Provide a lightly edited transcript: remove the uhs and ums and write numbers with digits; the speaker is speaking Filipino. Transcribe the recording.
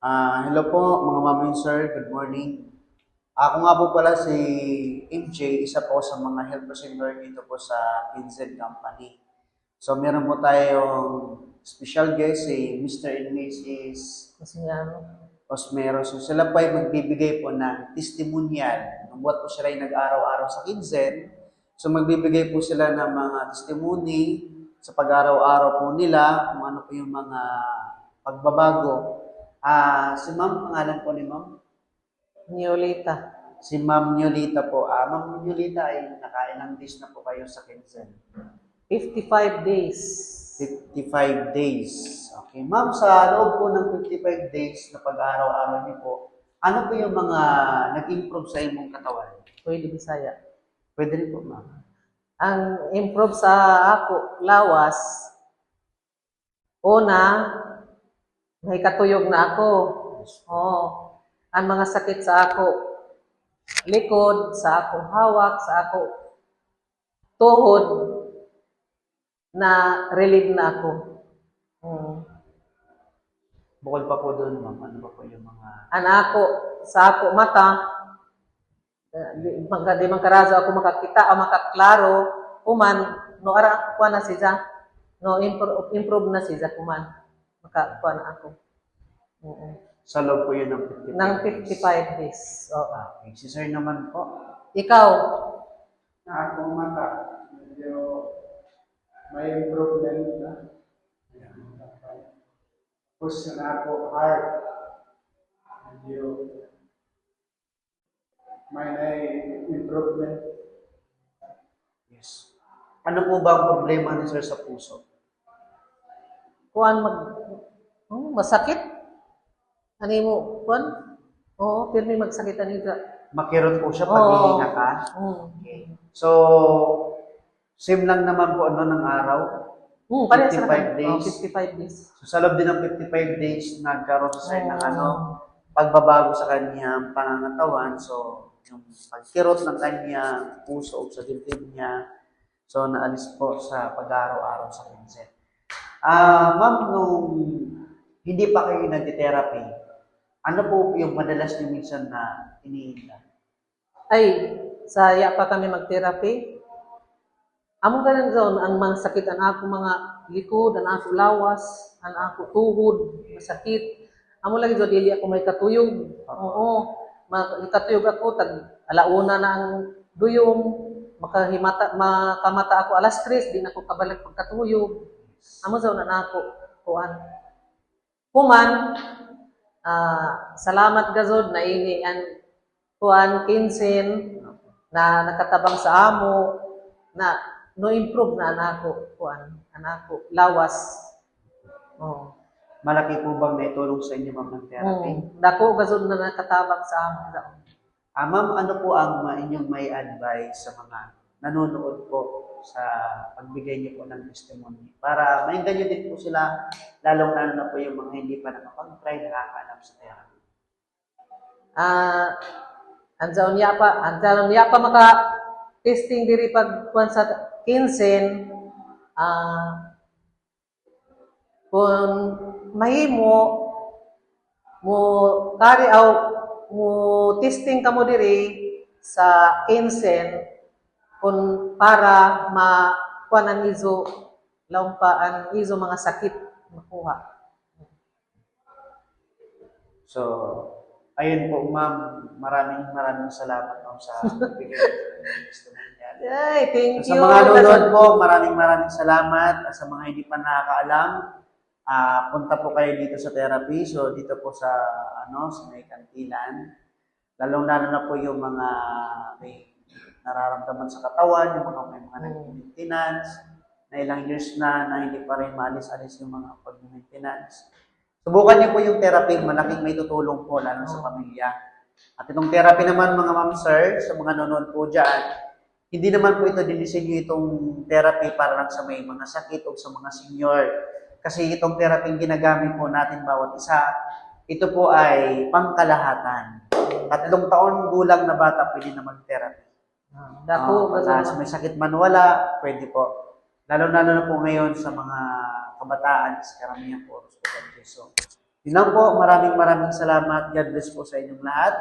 Hello po mga ma'am and sir, good morning. Ako nga po pala si MJ, isa po sa mga health presenter dito po sa Vincent Company. So meron po tayong special guest si Mr. and Mrs. Kasi nga, Osmero. So sila po ay magbibigay po ng testimonial. Nung buhat po sila ay nag-araw-araw sa Vincent, so magbibigay po sila ng mga testimony sa pag-araw-araw po nila, kung ano po yung mga pagbabago. Si ma'am, pangalan po ni ma'am? Neolita. Si Ma'am Yolita po. Ma'am Yolita ay nakailang days na po kayo sa Quezon? 55 days. 55 days. Okay. Ma'am, sa loob po ng 55 days na pag-araw-araw niyo po, ano po yung mga nag-improve sa imong katawan? Pwede Bisaya. Pwede rin po, ma'am. Ang improve sa ako, lawas, una, may katuyog na ako. Oo. Ang mga sakit sa ako, likod, sa ako, hawak, sa ako, tuhod, na relieve na ako. Bukod pa po doon, ma'am, ano pa po yung mga... Ang ako, sa ako, mata, di man karazo ako makakita o makaklaro, kuman, no ara ako na siya, no improve na siya kuman, makakuha na ako. Sa loob po yun ng 55 Nang days. 55 days. Oo. Okay. Si sir naman po. Ikaw, Na akong mata, medyo may improvement na. Tapos na ako heart, medyo may improvement. Yes. Ano po ba ang problema ni sir sa puso? kuan masakit? Ano mo, kuan? Oo, pirmi magsakit ani ka. Makirot po siya pag hihinga ka? Okay. So, same lang naman po ano ng araw? Parehas 55 na kami. days. 55 days. So, sa loob din ng 55 days, nagkaroon sa side ng pagbabago sa kanyang pangangatawan. So, yung pagkirot ng kanyang puso o sa dibdib niya. So, naalis po sa pag-araw-araw sa pinset. Ma'am, nung hindi pa kayo nag-therapy, ano po yung madalas niyo minsan na iniinda? Ay, saya pa kami mag-therapy. Among ganun zone, ang mga sakit, ang ako mga likod, ang ako lawas, ang ako tuhod, masakit. Amo lagi do dili ako may katuyog. Oo. Katuyog ako tag alauna na ang duyong, makamata ako alas 3, di na ako kabalik pagkatuyog. Amo zone na ako kuan. Kuman, salamat gazod na ini ang kuan kinsin na nakatabang sa amo na no improve na anako kuan anako lawas. Oh. Malaki po bang naitulong sa inyo, ma'am, ng therapy? Dako gazod na nakatabang sa amo. Ma'am, ano po ang inyong may advice sa mga nanonood po sa pagbigay niyo po ng testimony? Para maingan niyo din po sila, lalong-lalo na po yung mga hindi pa nakapag-try, nakakaanap sa therapy. Andiyan niya pa maka testing diri pag kuan sa kinsen kung mahimo mo kari aw mo testing kamo diri sa kinsen kung para makuanan izo laumpaan izo mga sakit makuha. So, ayun po, ma'am, maraming salamat, ma'am, sa pagbigay ng testimony. Ay, thank Sa you. mga nanonood po, maraming salamat. At sa mga hindi pa nakakaalam, punta po kayo dito sa therapy. So, dito po sa may Kantilan. Lalong-lalo na po yung mga may nararamdaman sa katawan, yung mga may mga nag-maintenance, na ilang years na hindi pa rin maalis-alis yung mga pag-maintenance. Subukan niyo po yung therapy, malaking may tutulong po, lalo sa pamilya. At itong therapy naman, mga ma'am, sir, sa mga nanonood po dyan, hindi naman po ito dinisenyo itong therapy para lang sa may mga sakit o sa mga senior. Kasi itong therapy ginagamit po natin bawat isa, ito po ay pangkalahatan. 3 taon gulang na bata pwede na mag-therapy. Dako Sa may sakit man wala, pwede po. Lalo na po ngayon sa mga kabataan, karamihan po hospital. So, Yun lang po, maraming salamat. God bless po sa inyong lahat.